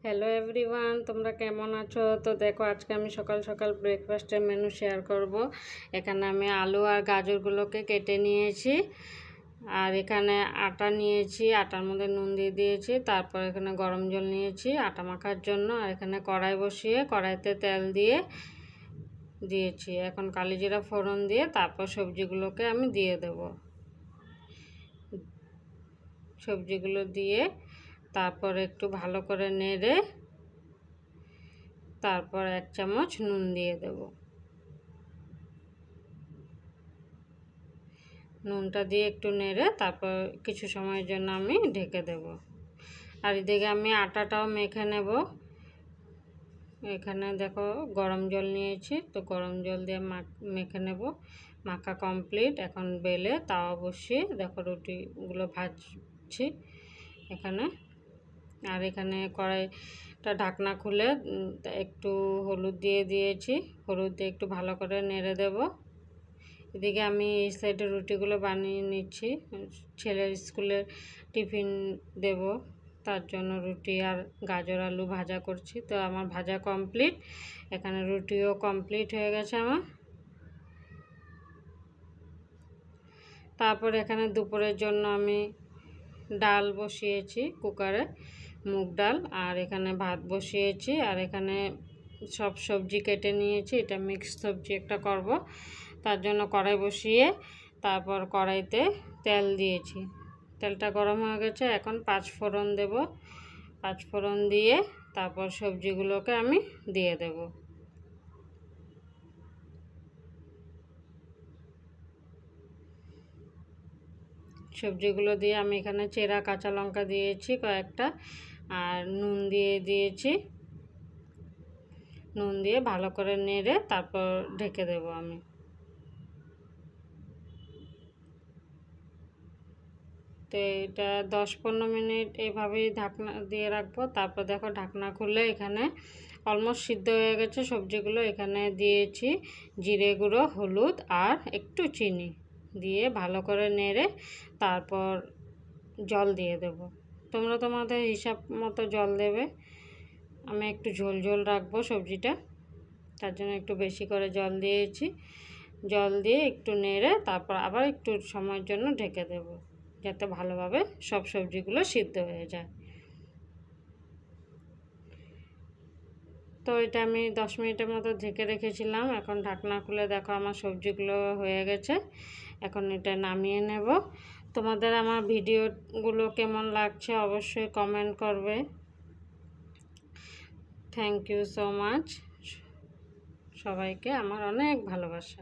Hello everyone, তোমরা কেমন আছো? তো দেখো, আজকে আমি সকাল সকাল ব্রেকফাস্টের মেনু শেয়ার করব। এখানে আমি আলু আর গাজরগুলোকে কেটে নিয়েছি, আর এখানে আটা নিয়েছি, আটার মধ্যে নুন দিয়ে দিয়েছি। তারপর এখানে গরম জল নিয়েছি আটা মাখার জন্য, আর এখানে কড়াই বসিয়ে কড়াইতে তেল দিয়েছি। এখন কালিজিরা ফোড়ন দিয়ে তারপর সবজিগুলোকে আমি দিয়ে দেব। সবজিগুলো দিয়ে তারপর একটু ভালো করে নেড়ে তারপর 1 চামচ নুন দিয়ে দেব। নুনটা দিয়ে একটু নেড়ে তারপর কিছু সময়ের জন্য আমি ঢেকে দেব। আর এদিকে আমি আটাটাও মেখে নেব। এখানে দেখো গরম জল নিয়েছি, তো গরম জল দিয়ে মেখে নেব। মাখা কমপ্লিট। এখন বেলে তাওয়া বসিয়ে দেখো রুটিগুলো ভাজছি এখানে। আর এখানে কড়াইটা ঢাকনা খুলে একটু হলুদ দিয়ে দিয়েছি। হলুদ দিয়ে একটু ভালো করে নেড়ে দেব। এদিকে আমি এই সাইডে রুটিগুলো বানিয়ে নিচ্ছি, ছেলের স্কুলের টিফিন দেব, তার জন্য রুটি আর গাজর আলু ভাজা করছি। তো আমার ভাজা কমপ্লিট, এখানে রুটিও কমপ্লিট হয়ে গেছে আমার। তারপর এখানে দুপুরের জন্য আমি ডাল বসিয়েছি কুকারে, মুগ ডাল, আর এখানে ভাত বসিয়েছি। আর এখানে সব সবজি কেটে নিয়েছি, এটা মিক্স সবজি একটা করব, তার জন্য কড়াই বসিয়ে তারপর কড়াইতে তেল দিয়েছি। তেলটা গরম হয়ে গেছে, এখন 5 ফোড়ন দেব। 5 ফোড়ন দিয়ে তারপর সবজিগুলোকে আমি দিয়ে দেব। সবজিগুলো দিয়ে আমি এখানে চেরা কাঁচা লঙ্কা দিয়েছি কয়েকটা, আর নুন দিয়েছি। নুন দিয়ে ভালো করে নেড়ে তারপর ঢেকে দেব আমি। তো এটা 10-15 মিনিট এইভাবেই ঢাকনা দিয়ে রাখবো। তারপর দেখো ঢাকনা খুলে এখানে অলমোস্ট সিদ্ধ হয়ে গেছে সবজিগুলো। এখানে দিয়েছি জিরে গুঁড়ো, হলুদ আর একটু চিনি দিয়ে ভালো করে নেড়ে তারপর জল দিয়ে দেব। তোমরা তোমাদের হিসাব মতো জল দেবে। আমি একটু ঝোল ঝোল রাখবো সবজিটা, তার জন্য একটু বেশি করে জল দিয়েছি। জল দিয়ে একটু নেড়ে তারপর আবার একটু সময়ের জন্য ঢেকে দেব, যাতে ভালোভাবে সব সবজিগুলো সিদ্ধ হয়ে যায়। তো এটা আমি 10 মিনিটের মতো ঢেকে রেখেছিলাম। এখন ঢাকনা খুলে দেখো আমার সবজিগুলো হয়ে গেছে। এখন এটা নামিয়ে নেব। তোমাদের আমার ভিডিওগুলো কেমন লাগছে অবশ্যই কমেন্ট করবে। Thank you so much. সবাইকে আমার অনেক ভালোবাসা।